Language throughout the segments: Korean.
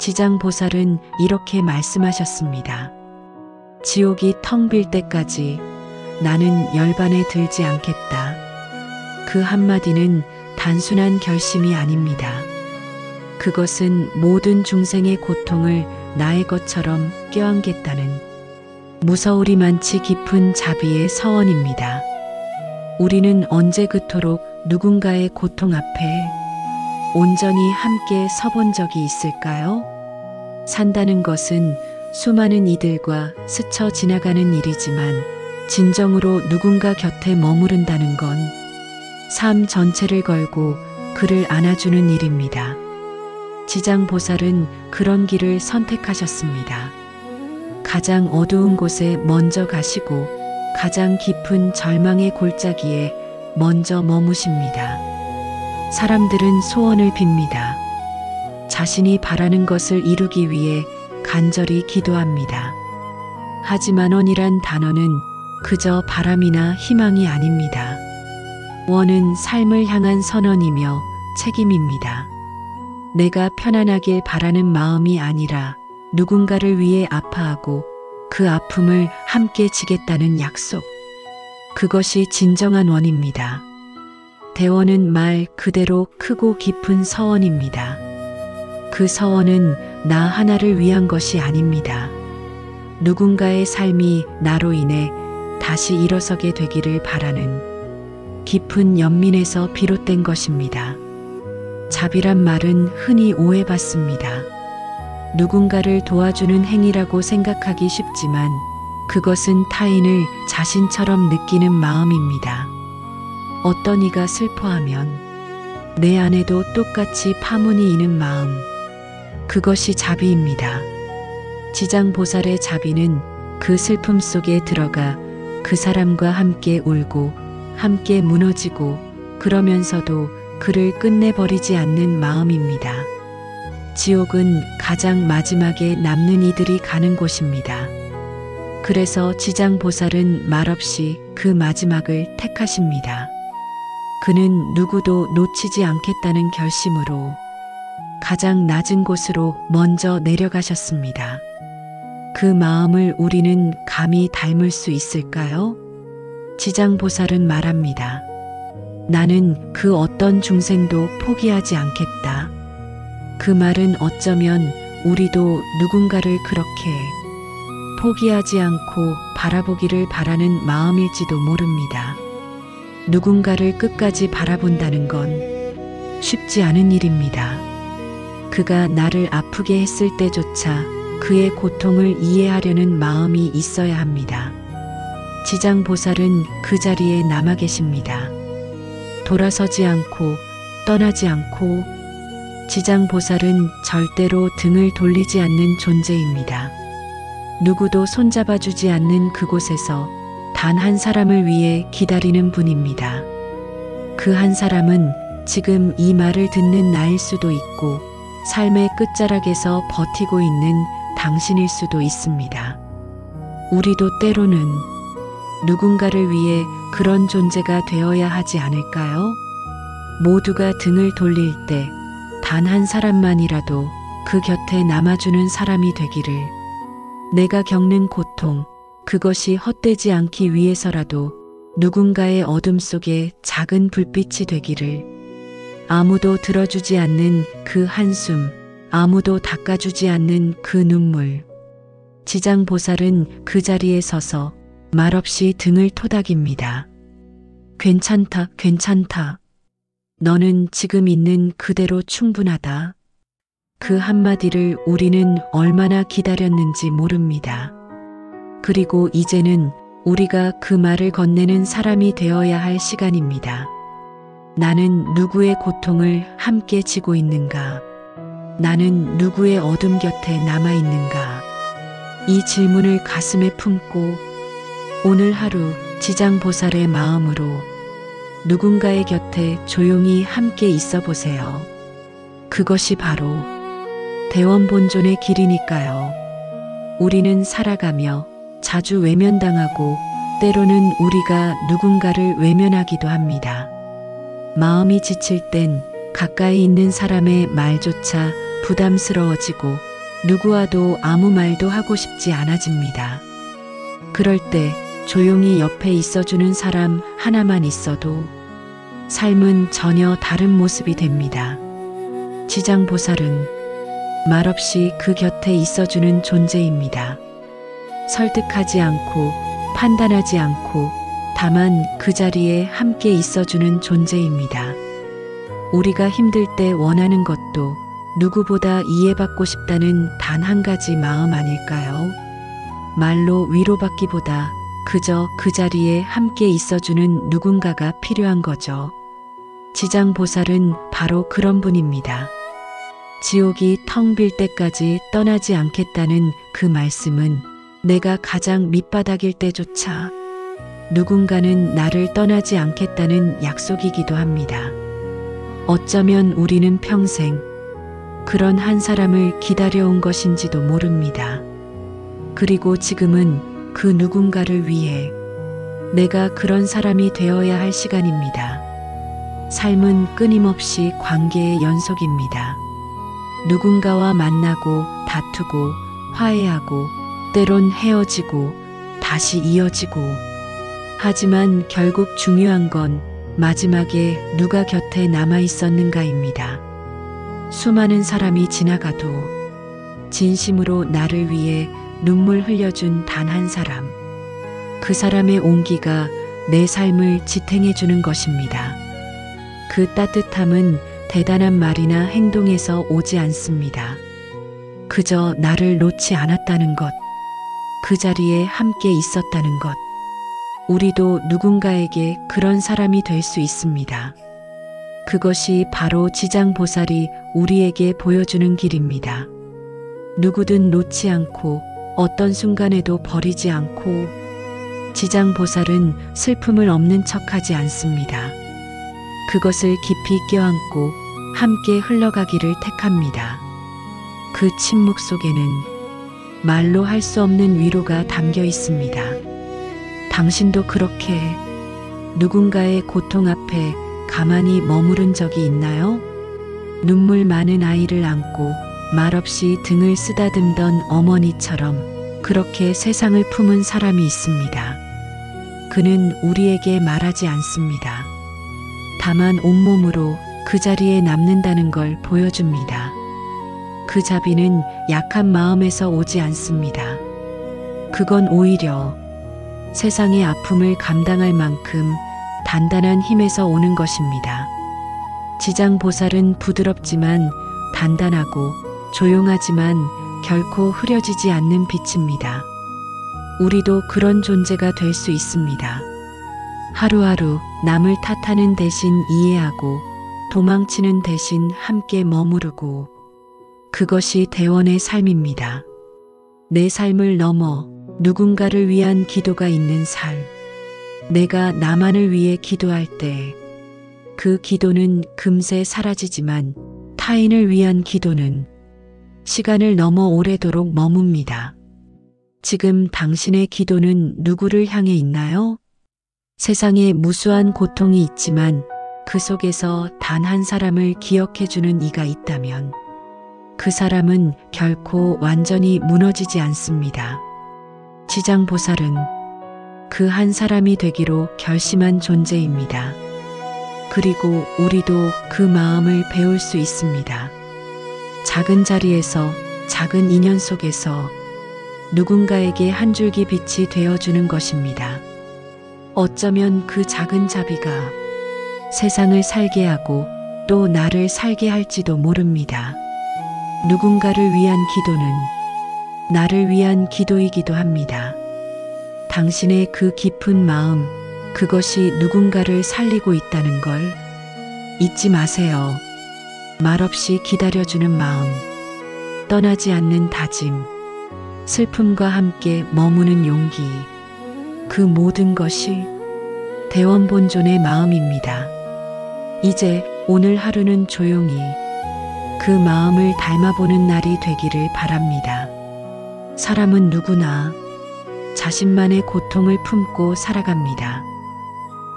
지장보살은 이렇게 말씀하셨습니다. 지옥이 텅 빌 때까지 나는 열반에 들지 않겠다. 그 한마디는 단순한 결심이 아닙니다. 그것은 모든 중생의 고통을 나의 것처럼 껴안겠다는 무서우리만치 깊은 자비의 서원입니다. 우리는 언제 그토록 누군가의 고통 앞에 온전히 함께 서본 적이 있을까요? 산다는 것은 수많은 이들과 스쳐 지나가는 일이지만 진정으로 누군가 곁에 머무른다는 건 삶 전체를 걸고 그를 안아주는 일입니다. 지장보살은 그런 길을 선택하셨습니다. 가장 어두운 곳에 먼저 가시고 가장 깊은 절망의 골짜기에 먼저 머무십니다. 사람들은 소원을 빕니다. 자신이 바라는 것을 이루기 위해 간절히 기도합니다. 하지만 원이란 단어는 그저 바람이나 희망이 아닙니다. 원은 삶을 향한 선언이며 책임입니다. 내가 편안하길 바라는 마음이 아니라 누군가를 위해 아파하고 그 아픔을 함께 지겠다는 약속. 그것이 진정한 원입니다. 대원은 말 그대로 크고 깊은 서원입니다. 그 서원은 나 하나를 위한 것이 아닙니다. 누군가의 삶이 나로 인해 다시 일어서게 되기를 바라는 깊은 연민에서 비롯된 것입니다. 자비란 말은 흔히 오해받습니다. 누군가를 도와주는 행위라고 생각하기 쉽지만 그것은 타인을 자신처럼 느끼는 마음입니다. 어떤 이가 슬퍼하면 내 안에도 똑같이 파문이 이는 마음. 그것이 자비입니다. 지장보살의 자비는 그 슬픔 속에 들어가 그 사람과 함께 울고 함께 무너지고 그러면서도 그를 끝내버리지 않는 마음입니다. 지옥은 가장 마지막에 남는 이들이 가는 곳입니다. 그래서 지장보살은 말없이 그 마지막을 택하십니다. 그는 누구도 놓치지 않겠다는 결심으로 가장 낮은 곳으로 먼저 내려가셨습니다. 그 마음을 우리는 감히 닮을 수 있을까요? 지장보살은 말합니다. 나는 그 어떤 중생도 포기하지 않겠다. 그 말은 어쩌면 우리도 누군가를 그렇게 포기하지 않고 바라보기를 바라는 마음일지도 모릅니다. 누군가를 끝까지 바라본다는 건 쉽지 않은 일입니다. 그가 나를 아프게 했을 때조차 그의 고통을 이해하려는 마음이 있어야 합니다. 지장보살은 그 자리에 남아 계십니다. 돌아서지 않고 떠나지 않고 지장보살은 절대로 등을 돌리지 않는 존재입니다. 누구도 손잡아주지 않는 그곳에서 단 한 사람을 위해 기다리는 분입니다. 그 한 사람은 지금 이 말을 듣는 나일 수도 있고 삶의 끝자락에서 버티고 있는 당신일 수도 있습니다. 우리도 때로는 누군가를 위해 그런 존재가 되어야 하지 않을까요? 모두가 등을 돌릴 때 단 한 사람만이라도 그 곁에 남아주는 사람이 되기를. 내가 겪는 고통, 그것이 헛되지 않기 위해서라도 누군가의 어둠 속에 작은 불빛이 되기를. 아무도 들어주지 않는 그 한숨, 아무도 닦아주지 않는 그 눈물. 지장보살은 그 자리에 서서 말없이 등을 토닥입니다. 괜찮다, 괜찮다. 너는 지금 있는 그대로 충분하다. 그 한마디를 우리는 얼마나 기다렸는지 모릅니다. 그리고 이제는 우리가 그 말을 건네는 사람이 되어야 할 시간입니다. 나는 누구의 고통을 함께 지고 있는가? 나는 누구의 어둠 곁에 남아 있는가? 이 질문을 가슴에 품고 오늘 하루 지장보살의 마음으로 누군가의 곁에 조용히 함께 있어 보세요. 그것이 바로 대원본존의 길이니까요. 우리는 살아가며 자주 외면당하고 때로는 우리가 누군가를 외면하기도 합니다. 마음이 지칠 땐 가까이 있는 사람의 말조차 부담스러워지고 누구와도 아무 말도 하고 싶지 않아집니다. 그럴 때 조용히 옆에 있어주는 사람 하나만 있어도 삶은 전혀 다른 모습이 됩니다. 지장보살은 말없이 그 곁에 있어주는 존재입니다. 설득하지 않고 판단하지 않고 다만 그 자리에 함께 있어주는 존재입니다. 우리가 힘들 때 원하는 것도 누구보다 이해받고 싶다는 단 한 가지 마음 아닐까요? 말로 위로받기보다 그저 그 자리에 함께 있어주는 누군가가 필요한 거죠. 지장보살은 바로 그런 분입니다. 지옥이 텅 빌 때까지 떠나지 않겠다는 그 말씀은 내가 가장 밑바닥일 때조차 누군가는 나를 떠나지 않겠다는 약속이기도 합니다. 어쩌면 우리는 평생 그런 한 사람을 기다려온 것인지도 모릅니다. 그리고 지금은 그 누군가를 위해 내가 그런 사람이 되어야 할 시간입니다. 삶은 끊임없이 관계의 연속입니다. 누군가와 만나고 다투고 화해하고 때론 헤어지고 다시 이어지고 하지만 결국 중요한 건 마지막에 누가 곁에 남아 있었는가입니다. 수많은 사람이 지나가도 진심으로 나를 위해 눈물 흘려준 단 한 사람. 그 사람의 온기가 내 삶을 지탱해 주는 것입니다. 그 따뜻함은 대단한 말이나 행동에서 오지 않습니다. 그저 나를 놓지 않았다는 것, 그 자리에 함께 있었다는 것. 우리도 누군가에게 그런 사람이 될 수 있습니다. 그것이 바로 지장보살이 우리에게 보여주는 길입니다. 누구든 놓지 않고 어떤 순간에도 버리지 않고 지장보살은 슬픔을 없는 척하지 않습니다. 그것을 깊이 껴안고 함께 흘러가기를 택합니다. 그 침묵 속에는 말로 할 수 없는 위로가 담겨 있습니다. 당신도 그렇게 누군가의 고통 앞에 가만히 머무른 적이 있나요? 눈물 많은 아이를 안고 말없이 등을 쓰다듬던 어머니처럼 그렇게 세상을 품은 사람이 있습니다. 그는 우리에게 말하지 않습니다. 다만 온몸으로 그 자리에 남는다는 걸 보여줍니다. 그 자비는 약한 마음에서 오지 않습니다. 그건 오히려 세상의 아픔을 감당할 만큼 단단한 힘에서 오는 것입니다. 지장보살은 부드럽지만 단단하고 조용하지만 결코 흐려지지 않는 빛입니다. 우리도 그런 존재가 될 수 있습니다. 하루하루 남을 탓하는 대신 이해하고 도망치는 대신 함께 머무르고 그것이 대원의 삶입니다. 내 삶을 넘어 누군가를 위한 기도가 있는 삶. 내가 나만을 위해 기도할 때 그 기도는 금세 사라지지만 타인을 위한 기도는 시간을 넘어 오래도록 머뭅니다. 지금 당신의 기도는 누구를 향해 있나요? 세상에 무수한 고통이 있지만 그 속에서 단 한 사람을 기억해주는 이가 있다면 그 사람은 결코 완전히 무너지지 않습니다. 지장보살은 그 한 사람이 되기로 결심한 존재입니다. 그리고 우리도 그 마음을 배울 수 있습니다. 작은 자리에서 작은 인연 속에서 누군가에게 한 줄기 빛이 되어주는 것입니다. 어쩌면 그 작은 자비가 세상을 살게 하고 또 나를 살게 할지도 모릅니다. 누군가를 위한 기도는 나를 위한 기도이기도 합니다. 당신의 그 깊은 마음, 그것이 누군가를 살리고 있다는 걸 잊지 마세요. 말없이 기다려주는 마음, 떠나지 않는 다짐, 슬픔과 함께 머무는 용기, 그 모든 것이 대원본존의 마음입니다. 이제 오늘 하루는 조용히 그 마음을 닮아보는 날이 되기를 바랍니다. 사람은 누구나 자신만의 고통을 품고 살아갑니다.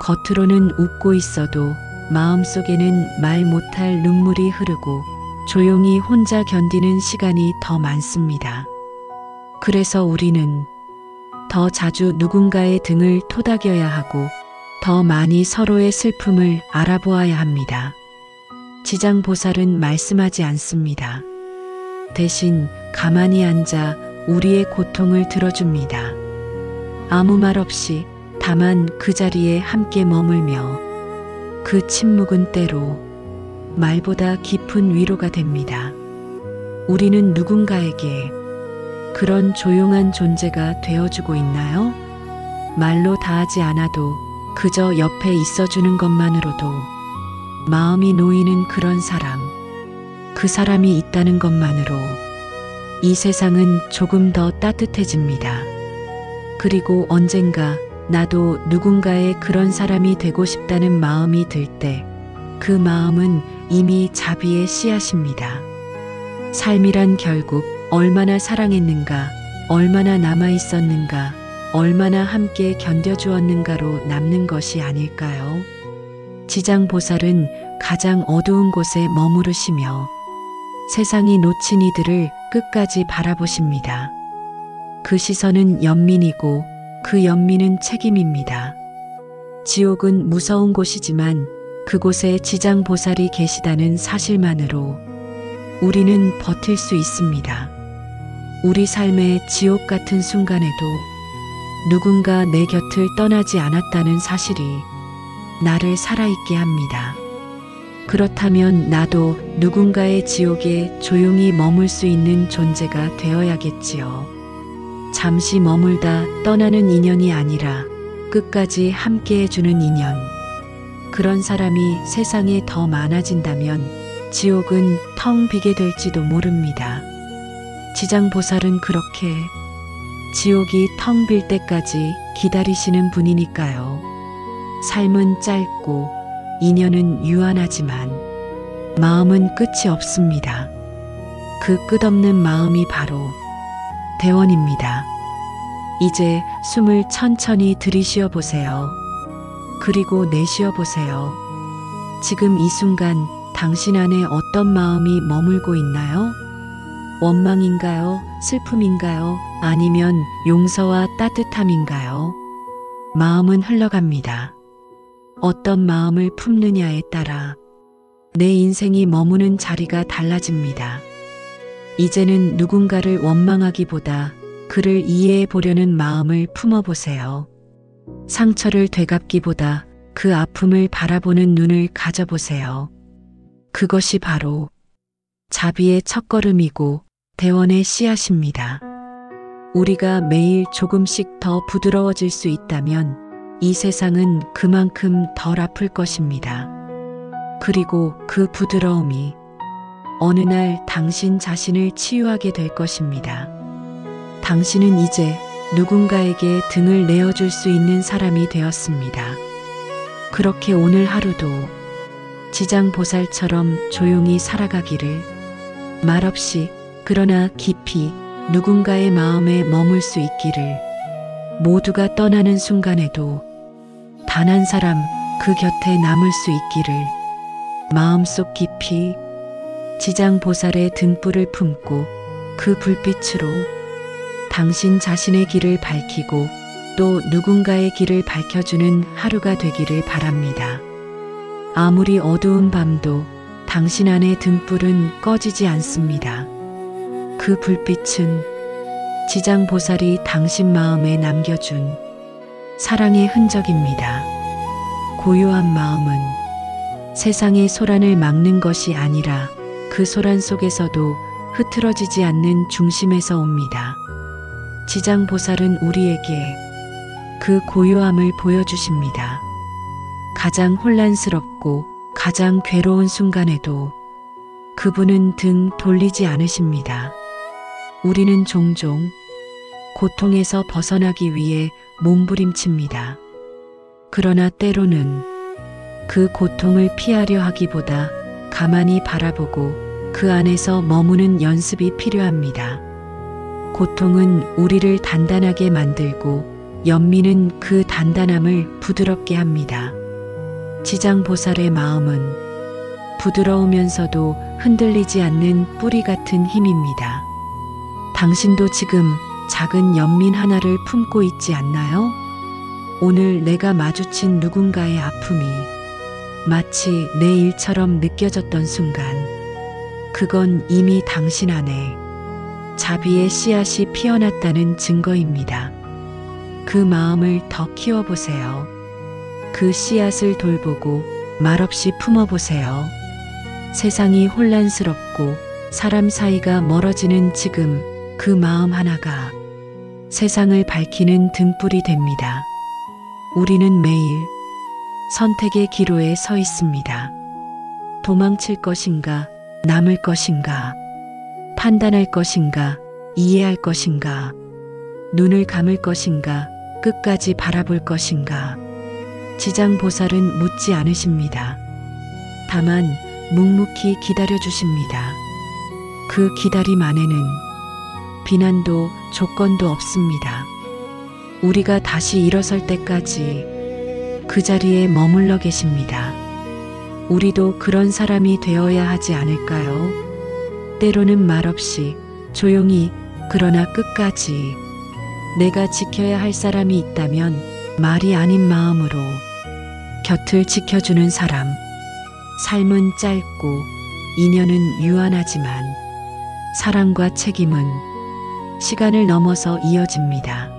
겉으로는 웃고 있어도 마음속에는 말 못할 눈물이 흐르고 조용히 혼자 견디는 시간이 더 많습니다. 그래서 우리는 더 자주 누군가의 등을 토닥여야 하고 더 많이 서로의 슬픔을 알아보아야 합니다. 지장보살은 말씀하지 않습니다. 대신 가만히 앉아 우리의 고통을 들어줍니다. 아무 말 없이 다만 그 자리에 함께 머물며 그 침묵은 때로 말보다 깊은 위로가 됩니다. 우리는 누군가에게 그런 조용한 존재가 되어주고 있나요? 말로 다하지 않아도 그저 옆에 있어주는 것만으로도 마음이 놓이는 그런 사람, 그 사람이 있다는 것만으로 이 세상은 조금 더 따뜻해집니다. 그리고 언젠가 나도 누군가의 그런 사람이 되고 싶다는 마음이 들 때 그 마음은 이미 자비의 씨앗입니다. 삶이란 결국 얼마나 사랑했는가, 얼마나 남아있었는가, 얼마나 함께 견뎌주었는가로 남는 것이 아닐까요? 지장보살은 가장 어두운 곳에 머무르시며 세상이 놓친 이들을 끝까지 바라보십니다. 그 시선은 연민이고 그 연민은 책임입니다. 지옥은 무서운 곳이지만 그곳에 지장보살이 계시다는 사실만으로 우리는 버틸 수 있습니다. 우리 삶의 지옥 같은 순간에도 누군가 내 곁을 떠나지 않았다는 사실이 나를 살아있게 합니다. 그렇다면 나도 누군가의 지옥에 조용히 머물 수 있는 존재가 되어야겠지요. 잠시 머물다 떠나는 인연이 아니라 끝까지 함께 해주는 인연. 그런 사람이 세상에 더 많아진다면 지옥은 텅 비게 될지도 모릅니다. 지장보살은 그렇게 지옥이 텅 빌 때까지 기다리시는 분이니까요. 삶은 짧고 인연은 유한하지만 마음은 끝이 없습니다. 그 끝없는 마음이 바로 대원입니다. 이제 숨을 천천히 들이쉬어 보세요. 그리고 내쉬어 보세요. 지금 이 순간 당신 안에 어떤 마음이 머물고 있나요? 원망인가요? 슬픔인가요? 아니면 용서와 따뜻함인가요? 마음은 흘러갑니다. 어떤 마음을 품느냐에 따라 내 인생이 머무는 자리가 달라집니다. 이제는 누군가를 원망하기보다 그를 이해해 보려는 마음을 품어보세요. 상처를 되갚기보다 그 아픔을 바라보는 눈을 가져보세요. 그것이 바로 자비의 첫걸음이고 대원의 씨앗입니다. 우리가 매일 조금씩 더 부드러워질 수 있다면 이 세상은 그만큼 덜 아플 것입니다. 그리고 그 부드러움이 어느 날 당신 자신을 치유하게 될 것입니다. 당신은 이제 누군가에게 등을 내어줄 수 있는 사람이 되었습니다. 그렇게 오늘 하루도 지장보살처럼 조용히 살아가기를, 말없이 그러나 깊이 누군가의 마음에 머물 수 있기를, 모두가 떠나는 순간에도 단 한 사람 그 곁에 남을 수 있기를, 마음속 깊이 지장보살의 등불을 품고 그 불빛으로 당신 자신의 길을 밝히고 또 누군가의 길을 밝혀주는 하루가 되기를 바랍니다. 아무리 어두운 밤도 당신 안의 등불은 꺼지지 않습니다. 그 불빛은 지장보살이 당신 마음에 남겨준 사랑의 흔적입니다. 고요한 마음은 세상의 소란을 막는 것이 아니라 그 소란 속에서도 흐트러지지 않는 중심에서 옵니다. 지장보살은 우리에게 그 고요함을 보여주십니다. 가장 혼란스럽고 가장 괴로운 순간에도 그분은 등 돌리지 않으십니다. 우리는 종종 고통에서 벗어나기 위해 몸부림칩니다. 그러나 때로는 그 고통을 피하려 하기보다 가만히 바라보고 그 안에서 머무는 연습이 필요합니다. 고통은 우리를 단단하게 만들고 연민은 그 단단함을 부드럽게 합니다. 지장보살의 마음은 부드러우면서도 흔들리지 않는 뿌리 같은 힘입니다. 당신도 지금 작은 연민 하나를 품고 있지 않나요? 오늘 내가 마주친 누군가의 아픔이 마치 내 일처럼 느껴졌던 순간, 그건 이미 당신 안에 자비의 씨앗이 피어났다는 증거입니다. 그 마음을 더 키워보세요. 그 씨앗을 돌보고 말없이 품어보세요. 세상이 혼란스럽고 사람 사이가 멀어지는 지금, 그 마음 하나가 세상을 밝히는 등불이 됩니다. 우리는 매일 선택의 기로에 서 있습니다. 도망칠 것인가, 남을 것인가, 판단할 것인가, 이해할 것인가, 눈을 감을 것인가, 끝까지 바라볼 것인가. 지장보살은 묻지 않으십니다. 다만 묵묵히 기다려 주십니다. 그 기다림 안에는 비난도 조건도 없습니다. 우리가 다시 일어설 때까지 그 자리에 머물러 계십니다. 우리도 그런 사람이 되어야 하지 않을까요? 때로는 말없이 조용히, 그러나 끝까지 내가 지켜야 할 사람이 있다면 말이 아닌 마음으로 곁을 지켜주는 사람. 삶은 짧고 인연은 유한하지만 사랑과 책임은 시간을 넘어서 이어집니다.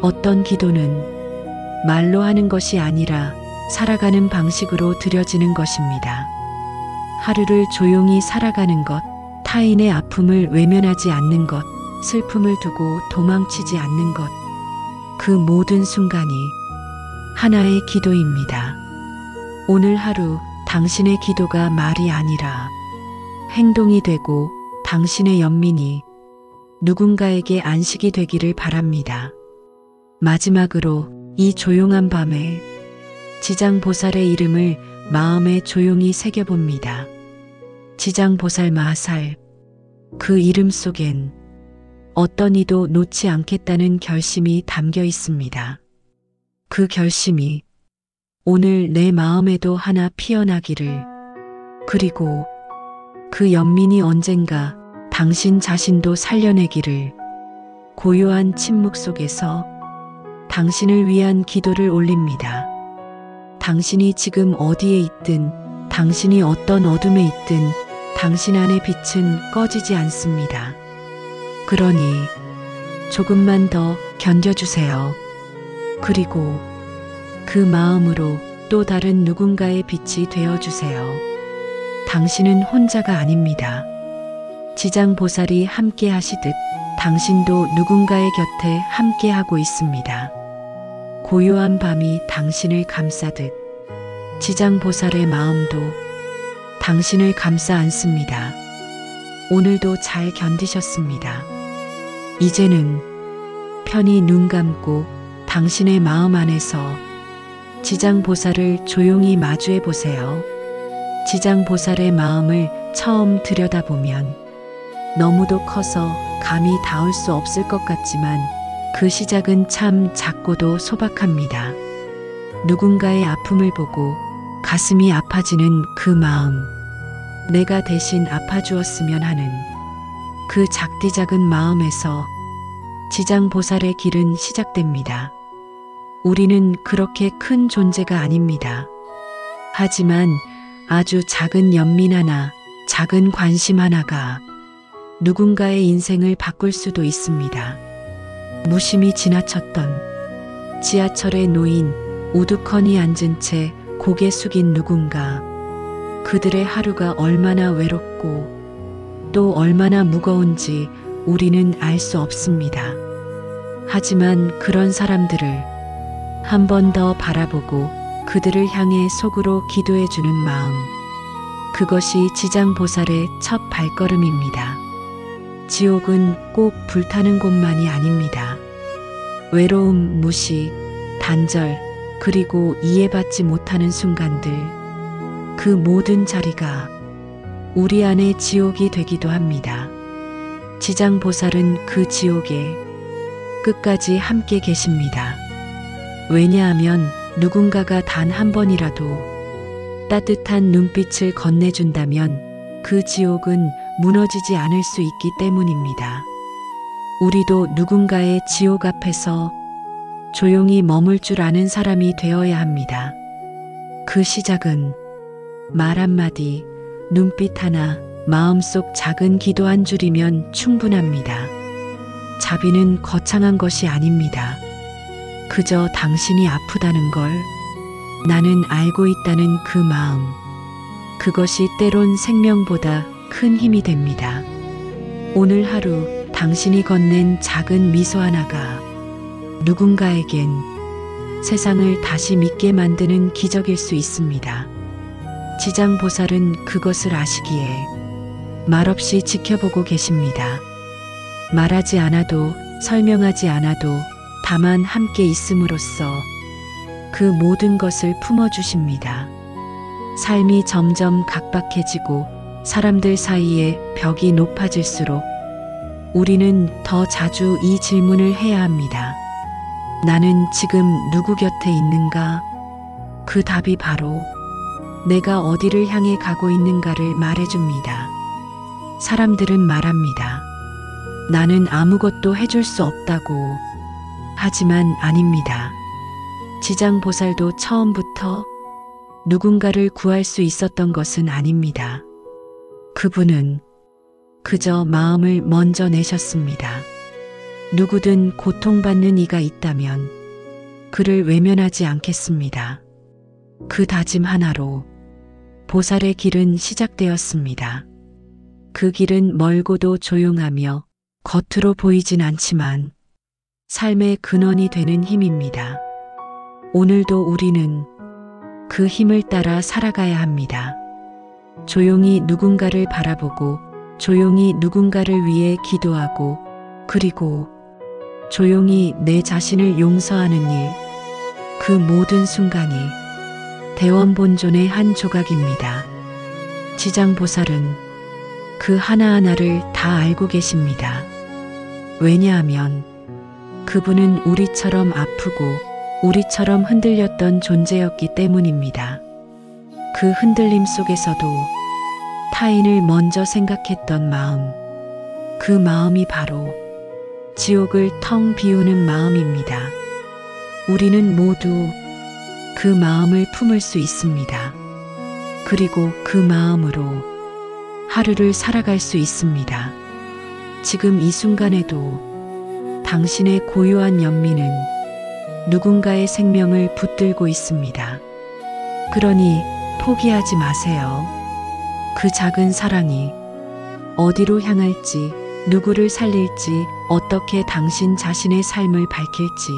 어떤 기도는 말로 하는 것이 아니라 살아가는 방식으로 드려지는 것입니다. 하루를 조용히 살아가는 것, 타인의 아픔을 외면하지 않는 것, 슬픔을 두고 도망치지 않는 것, 그 모든 순간이 하나의 기도입니다. 오늘 하루 당신의 기도가 말이 아니라 행동이 되고 당신의 연민이 누군가에게 안식이 되기를 바랍니다. 마지막으로 이 조용한 밤에 지장보살의 이름을 마음에 조용히 새겨봅니다. 지장보살 마하살. 그 이름 속엔 어떤 이도 놓지 않겠다는 결심이 담겨 있습니다. 그 결심이 오늘 내 마음에도 하나 피어나기를, 그리고 그 연민이 언젠가 당신 자신도 살려내기를. 고요한 침묵 속에서 당신을 위한 기도를 올립니다. 당신이 지금 어디에 있든, 당신이 어떤 어둠에 있든 당신 안의 빛은 꺼지지 않습니다. 그러니 조금만 더 견뎌주세요. 그리고 그 마음으로 또 다른 누군가의 빛이 되어주세요. 당신은 혼자가 아닙니다. 지장보살이 함께 하시듯 당신도 누군가의 곁에 함께 하고 있습니다. 고요한 밤이 당신을 감싸듯 지장보살의 마음도 당신을 감싸 안습니다. 오늘도 잘 견디셨습니다. 이제는 편히 눈 감고 당신의 마음 안에서 지장보살을 조용히 마주해 보세요. 지장보살의 마음을 처음 들여다보면 너무도 커서 감히 닿을 수 없을 것 같지만 그 시작은 참 작고도 소박합니다. 누군가의 아픔을 보고 가슴이 아파지는 그 마음, 내가 대신 아파주었으면 하는 그 작디 작은 마음에서 지장보살의 길은 시작됩니다. 우리는 그렇게 큰 존재가 아닙니다. 하지만 아주 작은 연민 하나, 작은 관심 하나가 누군가의 인생을 바꿀 수도 있습니다. 무심히 지나쳤던 지하철에 놓인 우두커니 앉은 채 고개 숙인 누군가, 그들의 하루가 얼마나 외롭고 또 얼마나 무거운지 우리는 알 수 없습니다. 하지만 그런 사람들을 한 번 더 바라보고 그들을 향해 속으로 기도해주는 마음, 그것이 지장보살의 첫 발걸음입니다. 지옥은 꼭 불타는 곳만이 아닙니다. 외로움, 무시, 단절, 그리고 이해받지 못하는 순간들, 그 모든 자리가 우리 안의 지옥이 되기도 합니다. 지장보살은 그 지옥에 끝까지 함께 계십니다. 왜냐하면 누군가가 단 한 번이라도 따뜻한 눈빛을 건네준다면 그 지옥은 무너지지 않을 수 있기 때문입니다. 우리도 누군가의 지옥 앞에서 조용히 머물 줄 아는 사람이 되어야 합니다. 그 시작은 말 한마디, 눈빛 하나, 마음속 작은 기도 한 줄이면 충분합니다. 자비는 거창한 것이 아닙니다. 그저 당신이 아프다는 걸 나는 알고 있다는 그 마음. 그것이 때론 생명보다 큰 힘이 됩니다. 오늘 하루 당신이 건넨 작은 미소 하나가 누군가에겐 세상을 다시 믿게 만드는 기적일 수 있습니다. 지장보살은 그것을 아시기에 말없이 지켜보고 계십니다. 말하지 않아도 설명하지 않아도 다만 함께 있음으로써 그 모든 것을 품어주십니다. 삶이 점점 각박해지고 사람들 사이에 벽이 높아질수록 우리는 더 자주 이 질문을 해야 합니다. 나는 지금 누구 곁에 있는가? 그 답이 바로 내가 어디를 향해 가고 있는가를 말해줍니다. 사람들은 말합니다. 나는 아무것도 해줄 수 없다고. 하지만 아닙니다. 지장보살도 처음부터 누군가를 구할 수 있었던 것은 아닙니다. 그분은 그저 마음을 먼저 내셨습니다. 누구든 고통받는 이가 있다면 그를 외면하지 않겠습니다. 그 다짐 하나로 보살의 길은 시작되었습니다. 그 길은 멀고도 조용하며 겉으로 보이진 않지만 삶의 근원이 되는 힘입니다. 오늘도 우리는 그 힘을 따라 살아가야 합니다. 조용히 누군가를 바라보고 조용히 누군가를 위해 기도하고 그리고 조용히 내 자신을 용서하는 일. 그 모든 순간이 대원본존의 한 조각입니다. 지장보살은 그 하나하나를 다 알고 계십니다. 왜냐하면 그분은 우리처럼 아프고 우리처럼 흔들렸던 존재였기 때문입니다. 그 흔들림 속에서도 타인을 먼저 생각했던 마음, 그 마음이 바로 지옥을 텅 비우는 마음입니다. 우리는 모두 그 마음을 품을 수 있습니다. 그리고 그 마음으로 하루를 살아갈 수 있습니다. 지금 이 순간에도 당신의 고요한 연민은 누군가의 생명을 붙들고 있습니다. 그러니 포기하지 마세요. 그 작은 사랑이 어디로 향할지, 누구를 살릴지, 어떻게 당신 자신의 삶을 밝힐지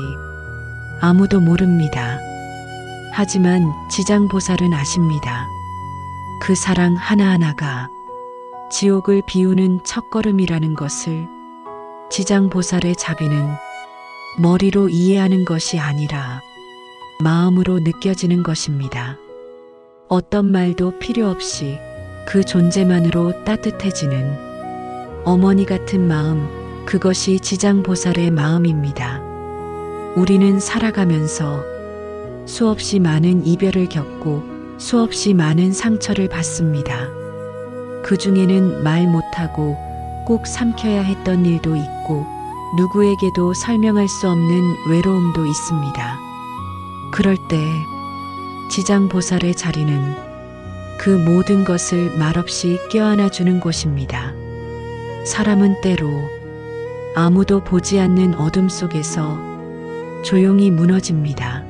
아무도 모릅니다. 하지만 지장보살은 아십니다. 그 사랑 하나하나가 지옥을 비우는 첫걸음이라는 것을. 지장보살의 자비는 머리로 이해하는 것이 아니라 마음으로 느껴지는 것입니다. 어떤 말도 필요 없이 그 존재만으로 따뜻해지는 어머니 같은 마음, 그것이 지장보살의 마음입니다. 우리는 살아가면서 수없이 많은 이별을 겪고 수없이 많은 상처를 받습니다. 그 중에는 말 못하고 꼭 삼켜야 했던 일도 있고 누구에게도 설명할 수 없는 외로움도 있습니다. 그럴 때 지장보살의 자리는 그 모든 것을 말없이 껴안아 주는 곳입니다. 사람은 때로 아무도 보지 않는 어둠 속에서 조용히 무너집니다.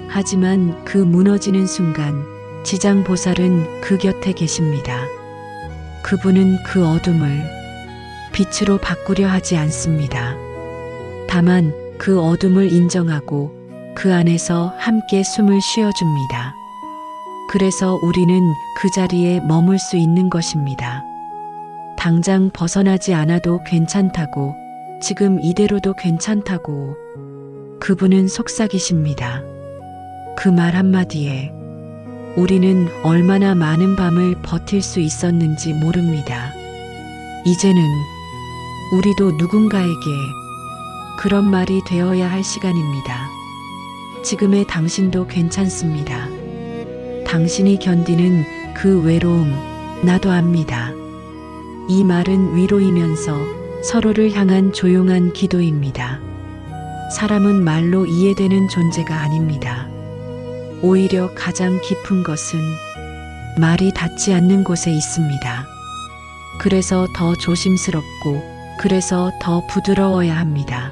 하지만 그 무너지는 순간 지장보살은 그 곁에 계십니다. 그분은 그 어둠을 빛으로 바꾸려 하지 않습니다. 다만 그 어둠을 인정하고 그 안에서 함께 숨을 쉬어줍니다. 그래서 우리는 그 자리에 머물 수 있는 것입니다. 당장 벗어나지 않아도 괜찮다고, 지금 이대로도 괜찮다고. 그분은 속삭이십니다. 그 말 한마디에 우리는 얼마나 많은 밤을 버틸 수 있었는지 모릅니다. 이제는 우리도 누군가에게 그런 말이 되어야 할 시간입니다. 지금의 당신도 괜찮습니다. 당신이 견디는 그 외로움, 나도 압니다. 이 말은 위로이면서 서로를 향한 조용한 기도입니다. 사람은 말로 이해되는 존재가 아닙니다. 오히려 가장 깊은 것은 말이 닿지 않는 곳에 있습니다. 그래서 더 조심스럽고, 그래서 더 부드러워야 합니다.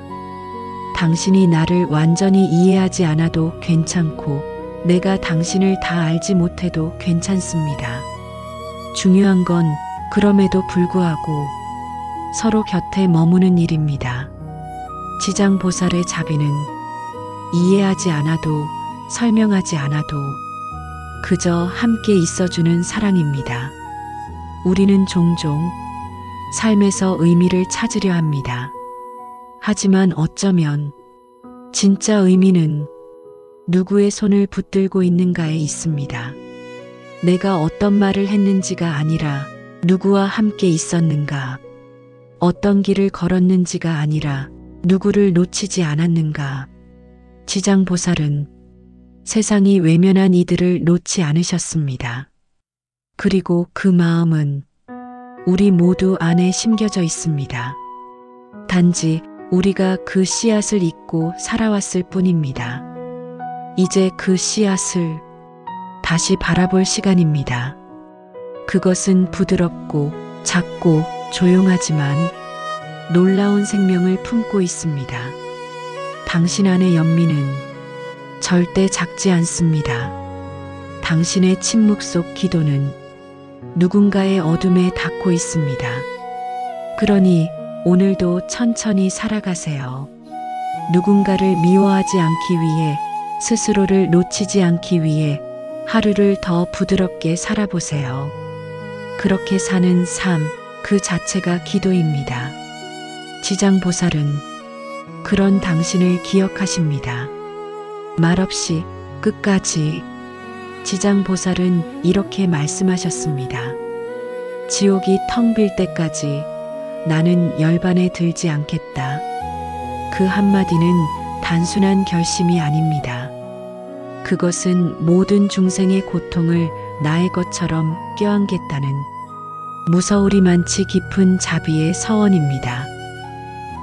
당신이 나를 완전히 이해하지 않아도 괜찮고, 내가 당신을 다 알지 못해도 괜찮습니다. 중요한 건 그럼에도 불구하고 서로 곁에 머무는 일입니다. 지장보살의 자비는 이해하지 않아도, 설명하지 않아도 그저 함께 있어주는 사랑입니다. 우리는 종종 삶에서 의미를 찾으려 합니다. 하지만 어쩌면 진짜 의미는 누구의 손을 붙들고 있는가에 있습니다. 내가 어떤 말을 했는지가 아니라 누구와 함께 있었는가, 어떤 길을 걸었는지가 아니라 누구를 놓치지 않았는가. 지장보살은 세상이 외면한 이들을 놓지 않으셨습니다. 그리고 그 마음은 우리 모두 안에 심겨져 있습니다. 단지 우리가 그 씨앗을 잊고 살아왔을 뿐입니다. 이제 그 씨앗을 다시 바라볼 시간입니다. 그것은 부드럽고 작고 조용하지만 놀라운 생명을 품고 있습니다. 당신 안의 연민은 절대 작지 않습니다. 당신의 침묵 속 기도는 누군가의 어둠에 닿고 있습니다. 그러니 오늘도 천천히 살아가세요. 누군가를 미워하지 않기 위해, 스스로를 놓치지 않기 위해 하루를 더 부드럽게 살아보세요. 그렇게 사는 삶 그 자체가 기도입니다. 지장보살은 그런 당신을 기억하십니다. 말없이 끝까지. 지장보살은 이렇게 말씀하셨습니다. 지옥이 텅 빌 때까지 나는 열반에 들지 않겠다. 그 한마디는 단순한 결심이 아닙니다. 그것은 모든 중생의 고통을 나의 것처럼 껴안겠다는 무서우리만치 깊은 자비의 서원입니다.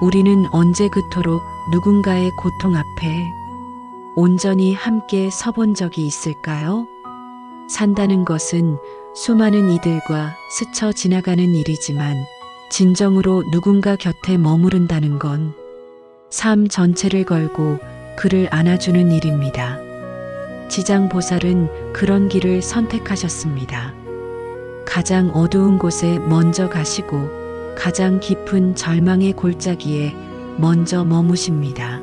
우리는 언제 그토록 누군가의 고통 앞에 온전히 함께 서본 적이 있을까요? 산다는 것은 수많은 이들과 스쳐 지나가는 일이지만, 진정으로 누군가 곁에 머무른다는 건 삶 전체를 걸고 그를 안아주는 일입니다. 지장보살은 그런 길을 선택하셨습니다. 가장 어두운 곳에 먼저 가시고 가장 깊은 절망의 골짜기에 먼저 머무십니다.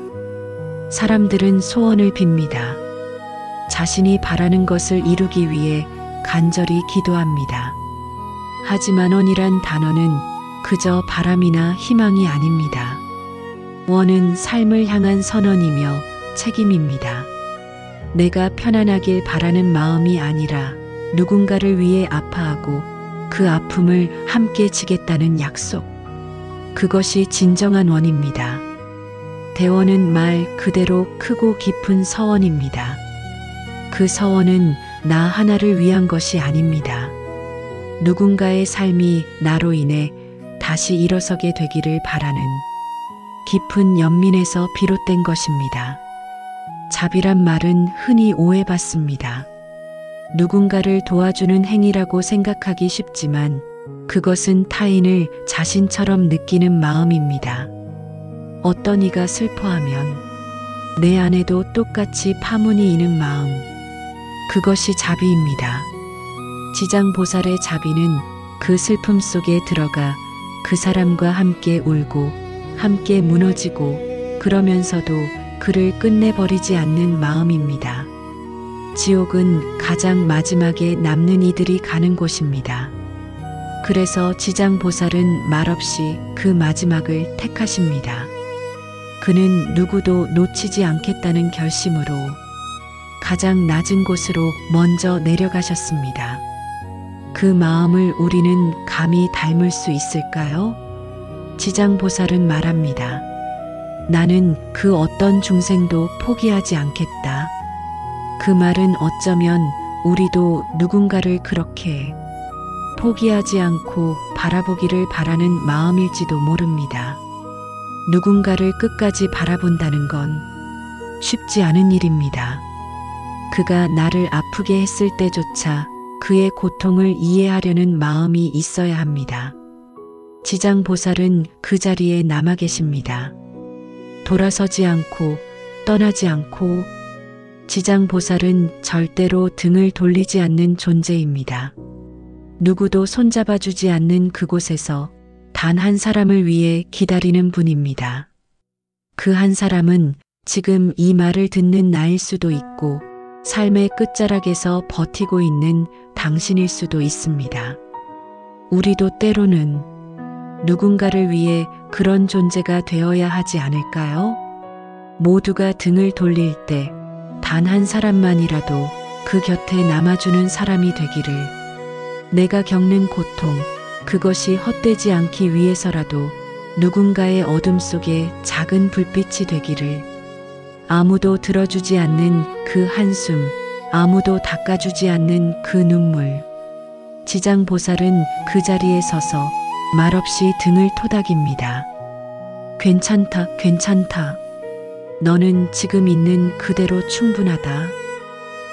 사람들은 소원을 빕니다. 자신이 바라는 것을 이루기 위해 간절히 기도합니다. 하지만 원이란 단어는 그저 바람이나 희망이 아닙니다. 원은 삶을 향한 선언이며 책임입니다. 내가 편안하길 바라는 마음이 아니라 누군가를 위해 아파하고 그 아픔을 함께 지겠다는 약속. 그것이 진정한 원입니다. 대원은 말 그대로 크고 깊은 서원입니다. 그 서원은 나 하나를 위한 것이 아닙니다. 누군가의 삶이 나로 인해 다시 일어서게 되기를 바라는 깊은 연민에서 비롯된 것입니다. 자비란 말은 흔히 오해받습니다. 누군가를 도와주는 행위라고 생각하기 쉽지만 그것은 타인을 자신처럼 느끼는 마음입니다. 어떤 이가 슬퍼하면 내 안에도 똑같이 파문이 이는 마음, 그것이 자비입니다. 지장보살의 자비는 그 슬픔 속에 들어가 그 사람과 함께 울고 함께 무너지고 그러면서도 그를 끝내버리지 않는 마음입니다. 지옥은 가장 마지막에 남는 이들이 가는 곳입니다. 그래서 지장보살은 말없이 그 마지막을 택하십니다. 그는 누구도 놓치지 않겠다는 결심으로 가장 낮은 곳으로 먼저 내려가셨습니다. 그 마음을 우리는 감히 닮을 수 있을까요? 지장보살은 말합니다. 나는 그 어떤 중생도 포기하지 않겠다. 그 말은 어쩌면 우리도 누군가를 그렇게 포기하지 않고 바라보기를 바라는 마음일지도 모릅니다. 누군가를 끝까지 바라본다는 건 쉽지 않은 일입니다. 그가 나를 아프게 했을 때조차 그의 고통을 이해하려는 마음이 있어야 합니다. 지장보살은 그 자리에 남아 계십니다. 돌아서지 않고 떠나지 않고 지장보살은 절대로 등을 돌리지 않는 존재입니다. 누구도 손잡아주지 않는 그곳에서 단 한 사람을 위해 기다리는 분입니다. 그 한 사람은 지금 이 말을 듣는 나일 수도 있고 삶의 끝자락에서 버티고 있는 당신일 수도 있습니다. 우리도 때로는 누군가를 위해 그런 존재가 되어야 하지 않을까요? 모두가 등을 돌릴 때 단 한 사람만이라도 그 곁에 남아주는 사람이 되기를, 내가 겪는 고통, 그것이 헛되지 않기 위해서라도 누군가의 어둠 속에 작은 불빛이 되기를, 아무도 들어주지 않는 그 한숨, 아무도 닦아주지 않는 그 눈물. 지장보살은 그 자리에 서서 말없이 등을 토닥입니다. 괜찮다, 괜찮다. 너는 지금 있는 그대로 충분하다.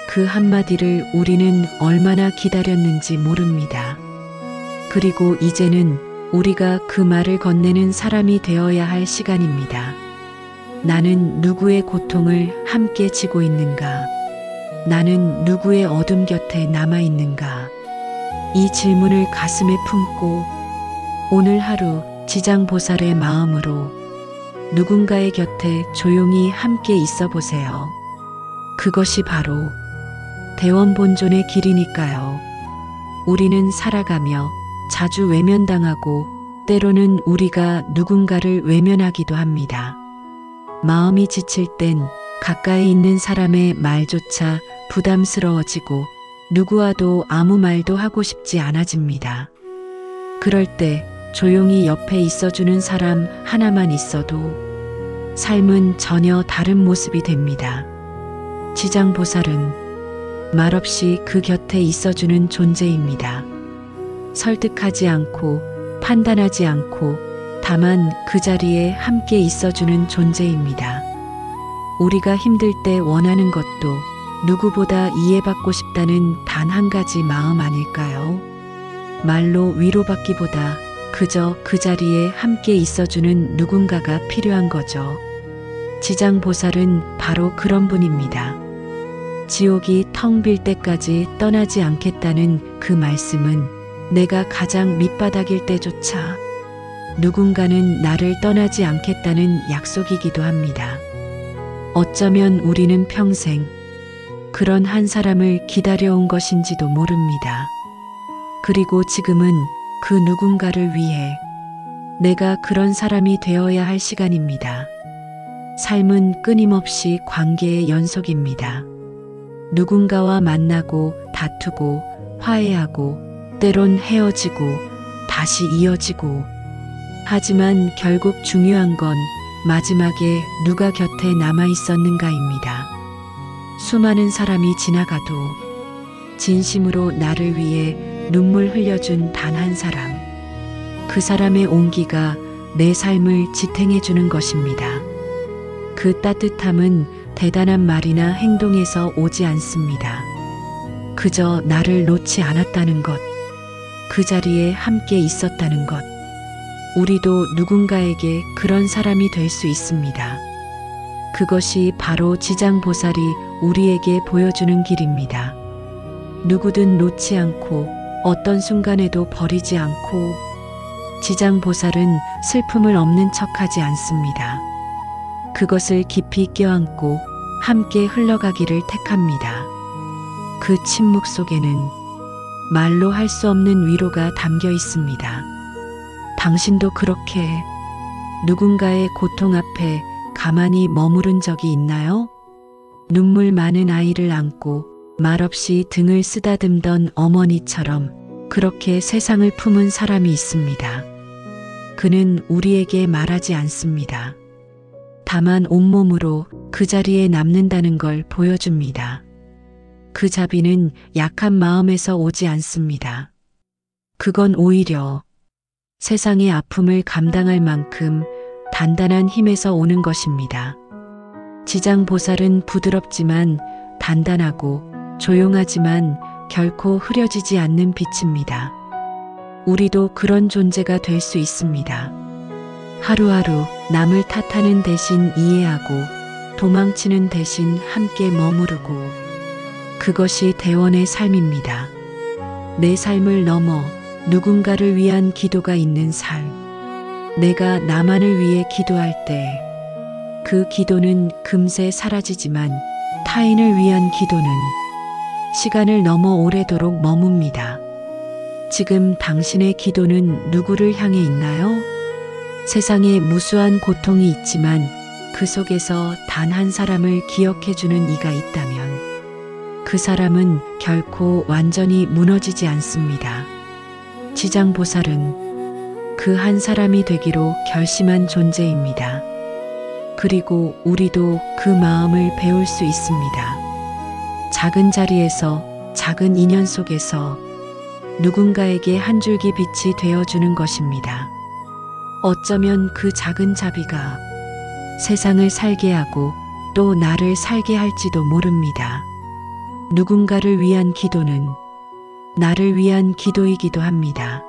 그 한마디를 우리는 얼마나 기다렸는지 모릅니다. 그리고 이제는 우리가 그 말을 건네는 사람이 되어야 할 시간입니다. 나는 누구의 고통을 함께 지고 있는가? 나는 누구의 어둠 곁에 남아 있는가? 이 질문을 가슴에 품고 오늘 하루 지장보살의 마음으로 누군가의 곁에 조용히 함께 있어 보세요. 그것이 바로 대원본존의 길이니까요. 우리는 살아가며 자주 외면당하고 때로는 우리가 누군가를 외면하기도 합니다. 마음이 지칠 땐 가까이 있는 사람의 말조차 부담스러워지고 누구와도 아무 말도 하고 싶지 않아집니다. 그럴 때 조용히 옆에 있어주는 사람 하나만 있어도 삶은 전혀 다른 모습이 됩니다. 지장보살은 말없이 그 곁에 있어주는 존재입니다. 설득하지 않고 판단하지 않고 다만 그 자리에 함께 있어주는 존재입니다. 우리가 힘들 때 원하는 것도 누구보다 이해받고 싶다는 단 한 가지 마음 아닐까요? 말로 위로받기보다 그저 그 자리에 함께 있어주는 누군가가 필요한 거죠. 지장보살은 바로 그런 분입니다. 지옥이 텅 빌 때까지 떠나지 않겠다는 그 말씀은 내가 가장 밑바닥일 때조차 누군가는 나를 떠나지 않겠다는 약속이기도 합니다. 어쩌면 우리는 평생 그런 한 사람을 기다려온 것인지도 모릅니다. 그리고 지금은 그 누군가를 위해 내가 그런 사람이 되어야 할 시간입니다. 삶은 끊임없이 관계의 연속입니다. 누군가와 만나고 다투고 화해하고 때론 헤어지고 다시 이어지고, 하지만 결국 중요한 건 마지막에 누가 곁에 남아 있었는가입니다. 수많은 사람이 지나가도 진심으로 나를 위해 눈물 흘려준 단 한 사람, 그 사람의 온기가 내 삶을 지탱해 주는 것입니다. 그 따뜻함은 대단한 말이나 행동에서 오지 않습니다. 그저 나를 놓지 않았다는 것, 그 자리에 함께 있었다는 것. 우리도 누군가에게 그런 사람이 될 수 있습니다. 그것이 바로 지장보살이 우리에게 보여주는 길입니다. 누구든 놓지 않고 어떤 순간에도 버리지 않고, 지장보살은 슬픔을 없는 척하지 않습니다. 그것을 깊이 껴안고 함께 흘러가기를 택합니다. 그 침묵 속에는 말로 할 수 없는 위로가 담겨 있습니다. 당신도 그렇게 누군가의 고통 앞에 가만히 머무른 적이 있나요? 눈물 많은 아이를 안고 말없이 등을 쓰다듬던 어머니처럼 그렇게 세상을 품은 사람이 있습니다. 그는 우리에게 말하지 않습니다. 다만 온몸으로 그 자리에 남는다는 걸 보여줍니다. 그 자비는 약한 마음에서 오지 않습니다. 그건 오히려 세상의 아픔을 감당할 만큼 단단한 힘에서 오는 것입니다. 지장보살은 부드럽지만 단단하고 조용하지만 결코 흐려지지 않는 빛입니다. 우리도 그런 존재가 될 수 있습니다. 하루하루 남을 탓하는 대신 이해하고 도망치는 대신 함께 머무르고, 그것이 대원의 삶입니다. 내 삶을 넘어 누군가를 위한 기도가 있는 삶. 내가 나만을 위해 기도할 때 그 기도는 금세 사라지지만 타인을 위한 기도는 시간을 넘어 오래도록 머뭅니다. 지금 당신의 기도는 누구를 향해 있나요? 세상에 무수한 고통이 있지만 그 속에서 단 한 사람을 기억해주는 이가 있다면 그 사람은 결코 완전히 무너지지 않습니다. 지장보살은 그 한 사람이 되기로 결심한 존재입니다. 그리고 우리도 그 마음을 배울 수 있습니다. 작은 자리에서, 작은 인연 속에서 누군가에게 한 줄기 빛이 되어주는 것입니다. 어쩌면 그 작은 자비가 세상을 살게 하고 또 나를 살게 할지도 모릅니다. 누군가를 위한 기도는 나를 위한 기도이기도 합니다.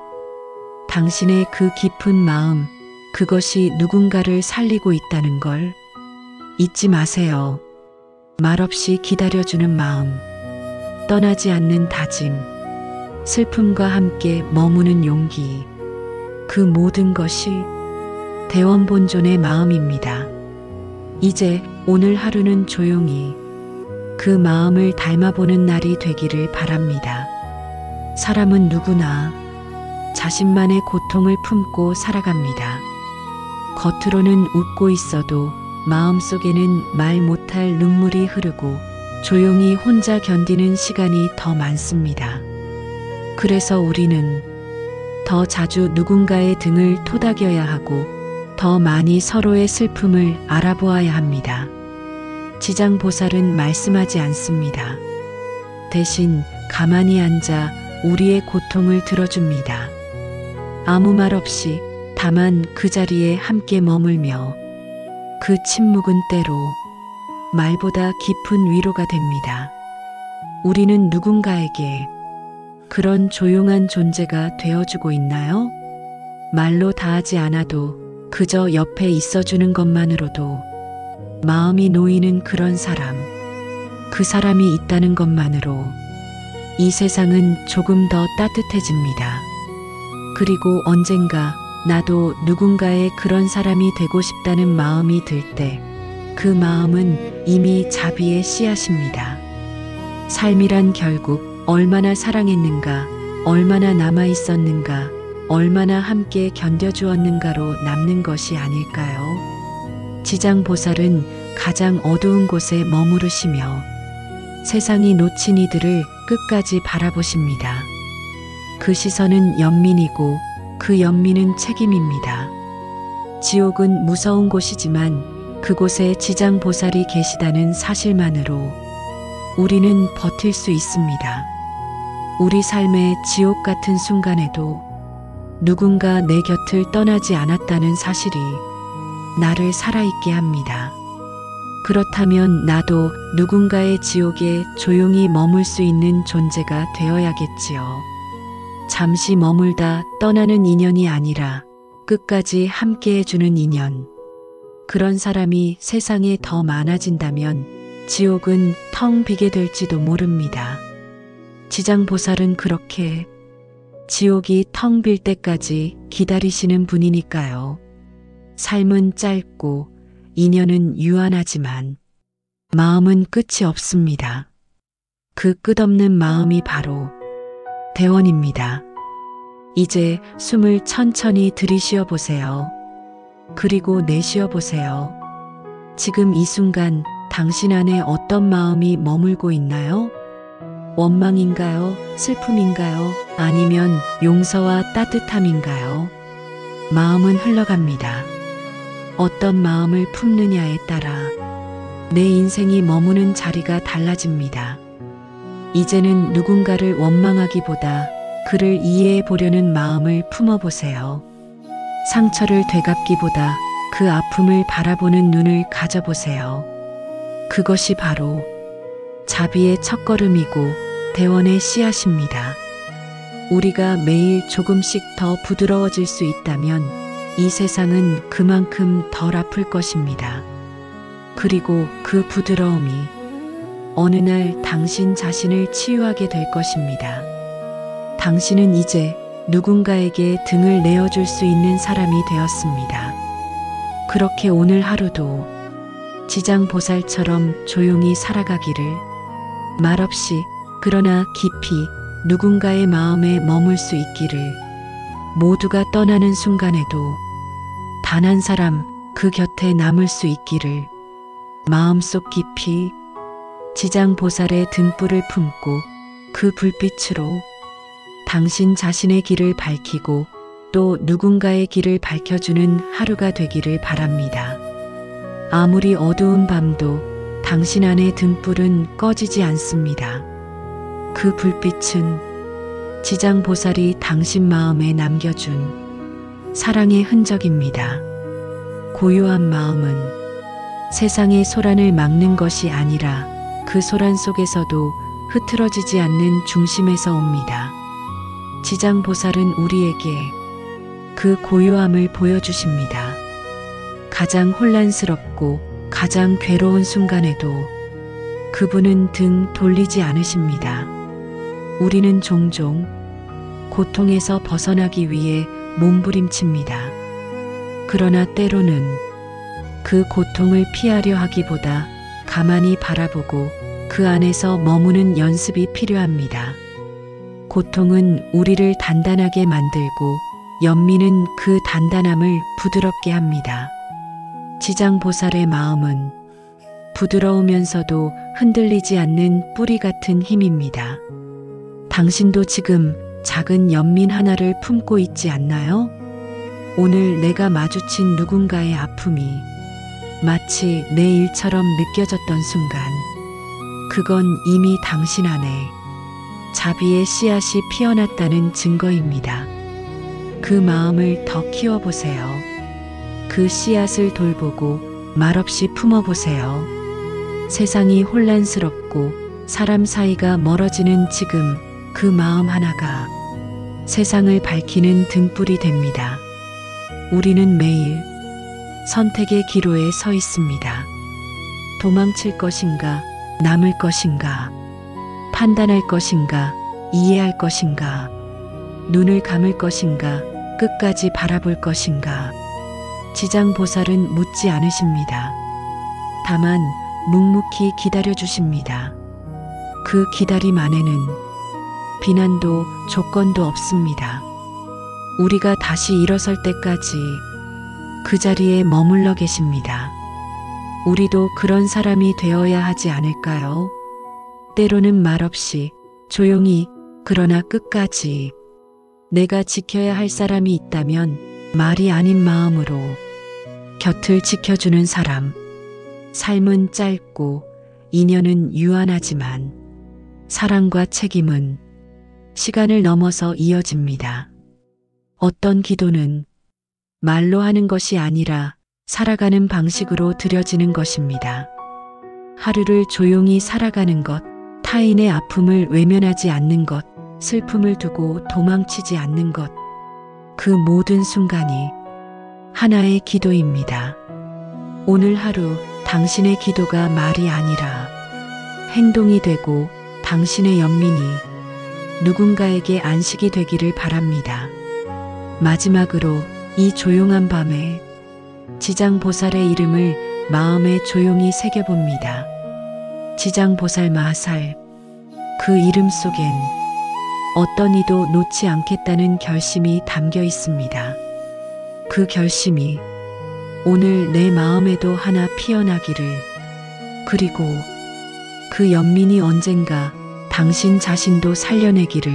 당신의 그 깊은 마음, 그것이 누군가를 살리고 있다는 걸 잊지 마세요. 말없이 기다려주는 마음, 떠나지 않는 다짐, 슬픔과 함께 머무는 용기, 그 모든 것이 대원본존의 마음입니다. 이제 오늘 하루는 조용히 그 마음을 닮아보는 날이 되기를 바랍니다. 사람은 누구나 자신만의 고통을 품고 살아갑니다. 겉으로는 웃고 있어도 마음속에는 말 못할 눈물이 흐르고 조용히 혼자 견디는 시간이 더 많습니다. 그래서 우리는 더 자주 누군가의 등을 토닥여야 하고 더 많이 서로의 슬픔을 알아보아야 합니다. 지장보살은 말씀하지 않습니다. 대신 가만히 앉아 우리의 고통을 들어줍니다. 아무 말 없이 다만 그 자리에 함께 머물며 그 침묵은 때로 말보다 깊은 위로가 됩니다. 우리는 누군가에게 그런 조용한 존재가 되어주고 있나요? 말로 다하지 않아도 그저 옆에 있어주는 것만으로도 마음이 놓이는 그런 사람, 그 사람이 있다는 것만으로 이 세상은 조금 더 따뜻해집니다. 그리고 언젠가 나도 누군가의 그런 사람이 되고 싶다는 마음이 들 때 그 마음은 이미 자비의 씨앗입니다. 삶이란 결국 얼마나 사랑했는가, 얼마나 남아있었는가, 얼마나 함께 견뎌주었는가로 남는 것이 아닐까요? 지장보살은 가장 어두운 곳에 머무르시며 세상이 놓친 이들을 끝까지 바라보십니다. 그 시선은 연민이고 그 연민은 책임입니다. 지옥은 무서운 곳이지만 그곳에 지장보살이 계시다는 사실만으로 우리는 버틸 수 있습니다. 우리 삶의 지옥 같은 순간에도 누군가 내 곁을 떠나지 않았다는 사실이 나를 살아있게 합니다. 그렇다면 나도 누군가의 지옥에 조용히 머물 수 있는 존재가 되어야겠지요. 잠시 머물다 떠나는 인연이 아니라 끝까지 함께 해주는 인연. 그런 사람이 세상에 더 많아진다면 지옥은 텅 비게 될지도 모릅니다. 지장보살은 그렇게 지옥이 텅 빌 때까지 기다리시는 분이니까요. 삶은 짧고 인연은 유한하지만 마음은 끝이 없습니다. 그 끝없는 마음이 바로 대원입니다. 이제 숨을 천천히 들이쉬어 보세요. 그리고 내쉬어 보세요. 지금 이 순간 당신 안에 어떤 마음이 머물고 있나요? 원망인가요? 슬픔인가요? 아니면 용서와 따뜻함인가요? 마음은 흘러갑니다. 어떤 마음을 품느냐에 따라 내 인생이 머무는 자리가 달라집니다. 이제는 누군가를 원망하기보다 그를 이해해 보려는 마음을 품어보세요. 상처를 되갚기보다 그 아픔을 바라보는 눈을 가져보세요. 그것이 바로 자비의 첫걸음이고 대원의 씨앗입니다. 우리가 매일 조금씩 더 부드러워질 수 있다면 이 세상은 그만큼 덜 아플 것입니다. 그리고 그 부드러움이 어느 날 당신 자신을 치유하게 될 것입니다. 당신은 이제 누군가에게 등을 내어줄 수 있는 사람이 되었습니다. 그렇게 오늘 하루도 지장보살처럼 조용히 살아가기를, 말없이 그러나 깊이 누군가의 마음에 머물 수 있기를, 모두가 떠나는 순간에도 단 한 사람 그 곁에 남을 수 있기를, 마음속 깊이 지장보살의 등불을 품고 그 불빛으로 당신 자신의 길을 밝히고 또 누군가의 길을 밝혀주는 하루가 되기를 바랍니다. 아무리 어두운 밤도 당신 안의 등불은 꺼지지 않습니다. 그 불빛은 지장보살이 당신 마음에 남겨준 사랑의 흔적입니다. 고요한 마음은 세상의 소란을 막는 것이 아니라 그 소란 속에서도 흐트러지지 않는 중심에서 옵니다. 지장보살은 우리에게 그 고요함을 보여주십니다. 가장 혼란스럽고 가장 괴로운 순간에도 그분은 등 돌리지 않으십니다. 우리는 종종 고통에서 벗어나기 위해 몸부림칩니다. 그러나 때로는 그 고통을 피하려 하기보다 가만히 바라보고 그 안에서 머무는 연습이 필요합니다. 고통은 우리를 단단하게 만들고 연민은 그 단단함을 부드럽게 합니다. 지장보살의 마음은 부드러우면서도 흔들리지 않는 뿌리 같은 힘입니다. 당신도 지금 작은 연민 하나를 품고 있지 않나요? 오늘 내가 마주친 누군가의 아픔이 마치 내 일처럼 느껴졌던 순간, 그건 이미 당신 안에 자비의 씨앗이 피어났다는 증거입니다. 그 마음을 더 키워보세요. 그 씨앗을 돌보고 말없이 품어보세요. 세상이 혼란스럽고 사람 사이가 멀어지는 지금 그 마음 하나가 세상을 밝히는 등불이 됩니다. 우리는 매일 선택의 기로에 서 있습니다. 도망칠 것인가, 남을 것인가, 판단할 것인가, 이해할 것인가, 눈을 감을 것인가, 끝까지 바라볼 것인가. 지장보살은 묻지 않으십니다. 다만 묵묵히 기다려주십니다. 그 기다림 안에는 비난도 조건도 없습니다. 우리가 다시 일어설 때까지 그 자리에 머물러 계십니다. 우리도 그런 사람이 되어야 하지 않을까요? 때로는 말없이 조용히, 그러나 끝까지 내가 지켜야 할 사람이 있다면 말이 아닌 마음으로 곁을 지켜주는 사람. 삶은 짧고 인연은 유한하지만 사랑과 책임은 시간을 넘어서 이어집니다. 어떤 기도는 말로 하는 것이 아니라 살아가는 방식으로 드려지는 것입니다. 하루를 조용히 살아가는 것, 타인의 아픔을 외면하지 않는 것, 슬픔을 두고 도망치지 않는 것, 그 모든 순간이 하나의 기도입니다. 오늘 하루 당신의 기도가 말이 아니라 행동이 되고 당신의 연민이 누군가에게 안식이 되기를 바랍니다. 마지막으로 이 조용한 밤에 지장보살의 이름을 마음에 조용히 새겨봅니다. 지장보살 마하살. 그 이름 속엔 어떤 이도 놓지 않겠다는 결심이 담겨 있습니다. 그 결심이 오늘 내 마음에도 하나 피어나기를, 그리고 그 연민이 언젠가 당신 자신도 살려내기를.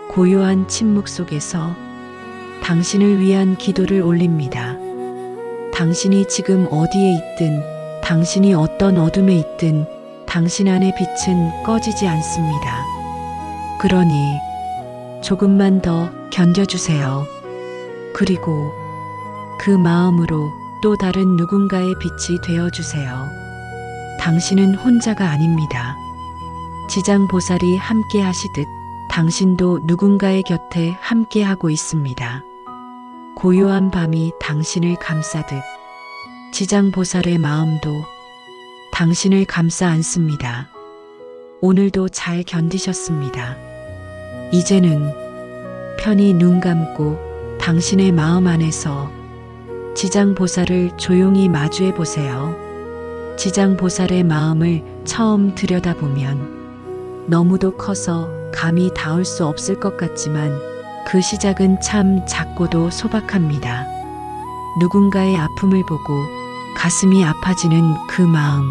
고요한 침묵 속에서 당신을 위한 기도를 올립니다. 당신이 지금 어디에 있든, 당신이 어떤 어둠에 있든 당신 안의 빛은 꺼지지 않습니다. 그러니 조금만 더 견뎌주세요. 그리고 그 마음으로 또 다른 누군가의 빛이 되어주세요. 당신은 혼자가 아닙니다. 지장보살이 함께 하시듯 당신도 누군가의 곁에 함께 하고 있습니다. 고요한 밤이 당신을 감싸듯 지장보살의 마음도 당신을 감싸 안습니다. 오늘도 잘 견디셨습니다. 이제는 편히 눈 감고 당신의 마음 안에서 지장보살을 조용히 마주해 보세요. 지장보살의 마음을 처음 들여다보면 너무도 커서 감히 닿을 수 없을 것 같지만 그 시작은 참 작고도 소박합니다. 누군가의 아픔을 보고 가슴이 아파지는 그 마음,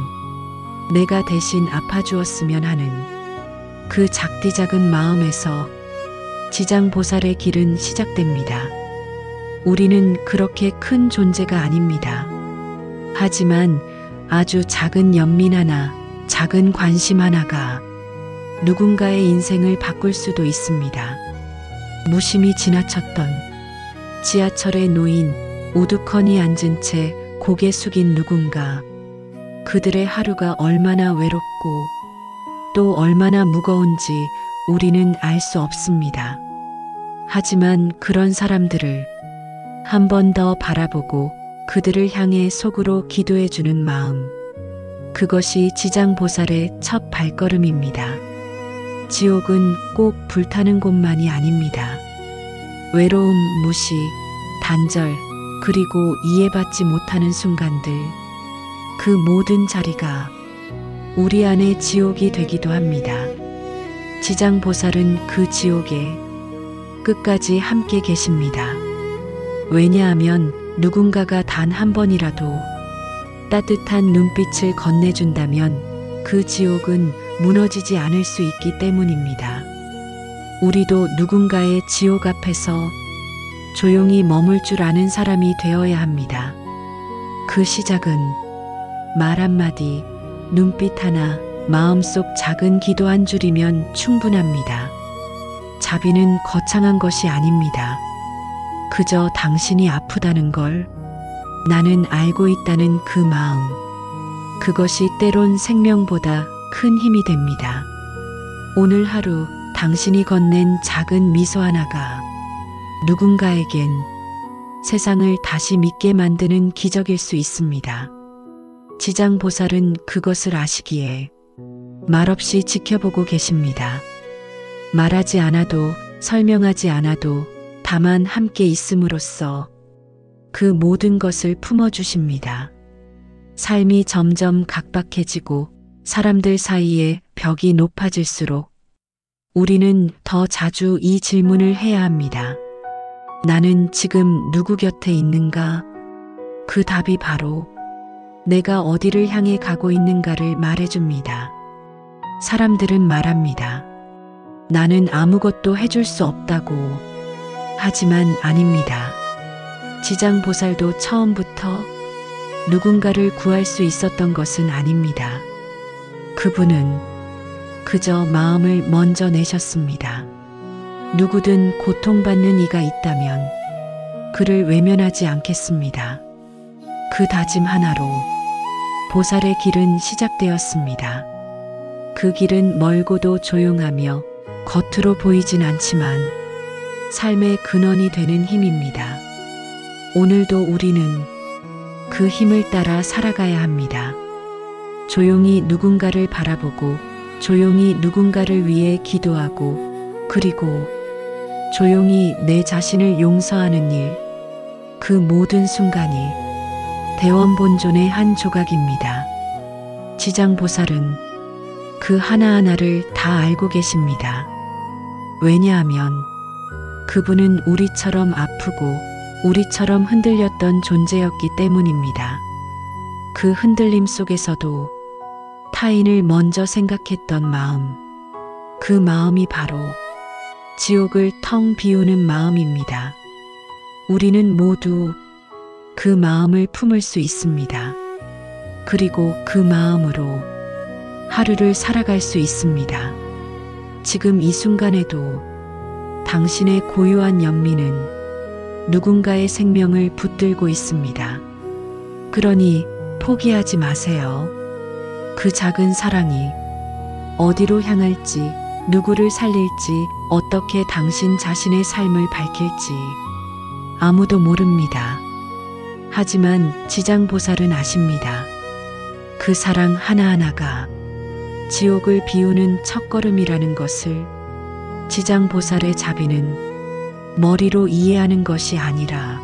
내가 대신 아파주었으면 하는 그 작디 작은 마음에서 지장보살의 길은 시작됩니다. 우리는 그렇게 큰 존재가 아닙니다. 하지만 아주 작은 연민 하나, 작은 관심 하나가 누군가의 인생을 바꿀 수도 있습니다. 무심히 지나쳤던 지하철에 놓인 우두커니 앉은 채 고개 숙인 누군가, 그들의 하루가 얼마나 외롭고 또 얼마나 무거운지 우리는 알 수 없습니다. 하지만 그런 사람들을 한 번 더 바라보고 그들을 향해 속으로 기도해주는 마음, 그것이 지장보살의 첫 발걸음입니다. 지옥은 꼭 불타는 곳만이 아닙니다. 외로움, 무시, 단절, 그리고 이해받지 못하는 순간들, 그 모든 자리가 우리 안의 지옥이 되기도 합니다. 지장보살은 그 지옥에 끝까지 함께 계십니다. 왜냐하면 누군가가 단 한 번이라도 따뜻한 눈빛을 건네준다면 그 지옥은 무너지지 않을 수 있기 때문입니다. 우리도 누군가의 지옥 앞에서 조용히 머물 줄 아는 사람이 되어야 합니다. 그 시작은 말 한마디, 눈빛 하나, 마음속 작은 기도 한 줄이면 충분합니다. 자비는 거창한 것이 아닙니다. 그저 당신이 아프다는 걸 나는 알고 있다는 그 마음, 그것이 때론 생명보다 큰 힘이 됩니다. 오늘 하루 당신이 건넨 작은 미소 하나가 누군가에겐 세상을 다시 믿게 만드는 기적일 수 있습니다. 지장보살은 그것을 아시기에 말없이 지켜보고 계십니다. 말하지 않아도, 설명하지 않아도 다만 함께 있음으로써 그 모든 것을 품어주십니다. 삶이 점점 각박해지고 사람들 사이에 벽이 높아질수록 우리는 더 자주 이 질문을 해야 합니다. 나는 지금 누구 곁에 있는가? 그 답이 바로 내가 어디를 향해 가고 있는가를 말해줍니다. 사람들은 말합니다. 나는 아무것도 해줄 수 없다고. 하지만 아닙니다. 지장보살도 처음부터 누군가를 구할 수 있었던 것은 아닙니다. 그분은 그저 마음을 먼저 내셨습니다. 누구든 고통받는 이가 있다면 그를 외면하지 않겠습니다. 그 다짐 하나로 보살의 길은 시작되었습니다. 그 길은 멀고도 조용하며 겉으로 보이진 않지만 삶의 근원이 되는 힘입니다. 오늘도 우리는 그 힘을 따라 살아가야 합니다. 조용히 누군가를 바라보고, 조용히 누군가를 위해 기도하고, 그리고 조용히 내 자신을 용서하는 일, 그 모든 순간이 대원본존의 한 조각입니다. 지장보살은 그 하나하나를 다 알고 계십니다. 왜냐하면 그분은 우리처럼 아프고 우리처럼 흔들렸던 존재였기 때문입니다. 그 흔들림 속에서도 타인을 먼저 생각했던 마음, 그 마음이 바로 지옥을 텅 비우는 마음입니다. 우리는 모두 그 마음을 품을 수 있습니다. 그리고 그 마음으로 하루를 살아갈 수 있습니다. 지금 이 순간에도 당신의 고요한 연민은 누군가의 생명을 붙들고 있습니다. 그러니 포기하지 마세요. 그 작은 사랑이 어디로 향할지, 누구를 살릴지, 어떻게 당신 자신의 삶을 밝힐지 아무도 모릅니다. 하지만 지장보살은 아십니다. 그 사랑 하나하나가 지옥을 비우는 첫걸음이라는 것을. 지장보살의 자비는 머리로 이해하는 것이 아니라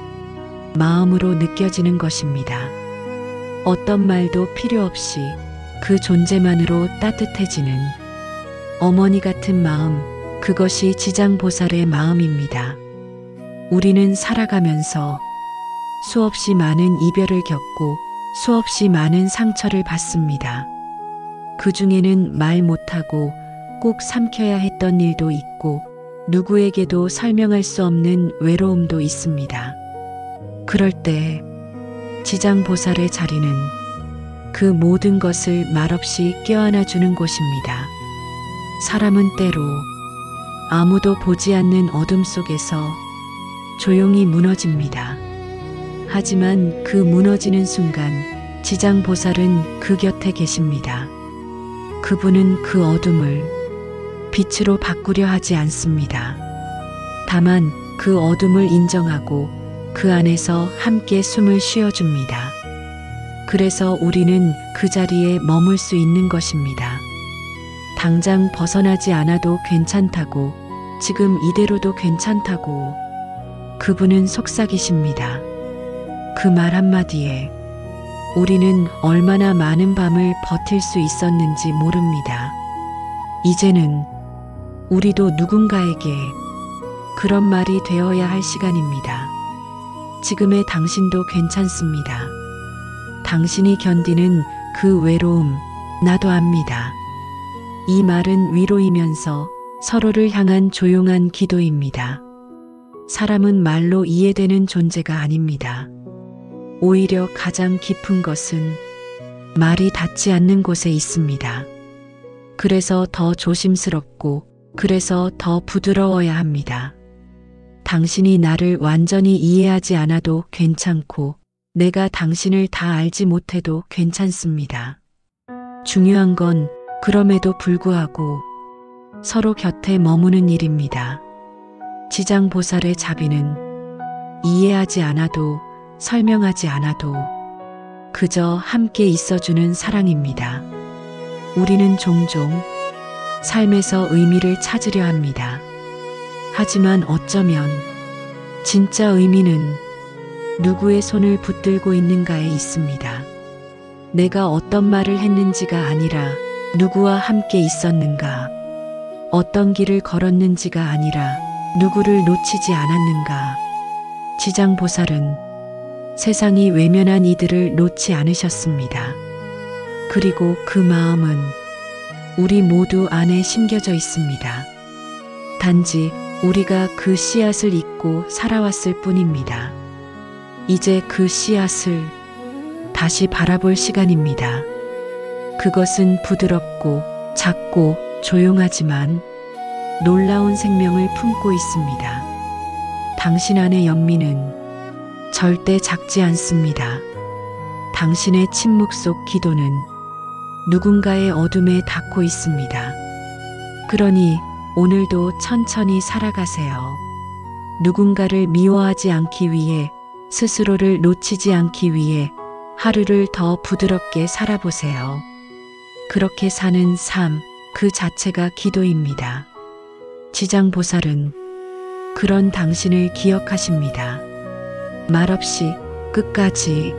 마음으로 느껴지는 것입니다. 어떤 말도 필요 없이 그 존재만으로 따뜻해지는 어머니 같은 마음, 그것이 지장보살의 마음입니다. 우리는 살아가면서 수없이 많은 이별을 겪고 수없이 많은 상처를 받습니다. 그 중에는 말 못하고 꼭 삼켜야 했던 일도 있고 누구에게도 설명할 수 없는 외로움도 있습니다. 그럴 때 지장보살의 자리는 그 모든 것을 말없이 껴안아 주는 곳입니다. 사람은 때로 아무도 보지 않는 어둠 속에서 조용히 무너집니다. 하지만 그 무너지는 순간 지장보살은 그 곁에 계십니다. 그분은 그 어둠을 빛으로 바꾸려 하지 않습니다. 다만 그 어둠을 인정하고 그 안에서 함께 숨을 쉬어줍니다. 그래서 우리는 그 자리에 머물 수 있는 것입니다. 당장 벗어나지 않아도 괜찮다고, 지금 이대로도 괜찮다고 그분은 속삭이십니다. 그 말 한마디에 우리는 얼마나 많은 밤을 버틸 수 있었는지 모릅니다. 이제는 우리도 누군가에게 그런 말이 되어야 할 시간입니다. 지금의 당신도 괜찮습니다. 당신이 견디는 그 외로움 나도 압니다. 이 말은 위로이면서 서로를 향한 조용한 기도입니다. 사람은 말로 이해되는 존재가 아닙니다. 오히려 가장 깊은 것은 말이 닿지 않는 곳에 있습니다. 그래서 더 조심스럽고 그래서 더 부드러워야 합니다. 당신이 나를 완전히 이해하지 않아도 괜찮고 내가 당신을 다 알지 못해도 괜찮습니다. 중요한 건 그럼에도 불구하고 서로 곁에 머무는 일입니다. 지장보살의 자비는 이해하지 않아도 설명하지 않아도 그저 함께 있어주는 사랑입니다. 우리는 종종 삶에서 의미를 찾으려 합니다. 하지만 어쩌면 진짜 의미는 누구의 손을 붙들고 있는가에 있습니다. 내가 어떤 말을 했는지가 아니라 누구와 함께 있었는가, 어떤 길을 걸었는지가 아니라 누구를 놓치지 않았는가. 지장보살은 세상이 외면한 이들을 놓지 않으셨습니다. 그리고 그 마음은 우리 모두 안에 심겨져 있습니다. 단지 우리가 그 씨앗을 잊고 살아왔을 뿐입니다. 이제 그 씨앗을 다시 바라볼 시간입니다. 그것은 부드럽고 작고 조용하지만 놀라운 생명을 품고 있습니다. 당신 안의 연민은 절대 작지 않습니다. 당신의 침묵 속 기도는 누군가의 어둠에 닿고 있습니다. 그러니 오늘도 천천히 살아가세요. 누군가를 미워하지 않기 위해, 스스로를 놓치지 않기 위해 하루를 더 부드럽게 살아보세요. 그렇게 사는 삶 그 자체가 기도입니다. 지장보살은 그런 당신을 기억하십니다. 말없이 끝까지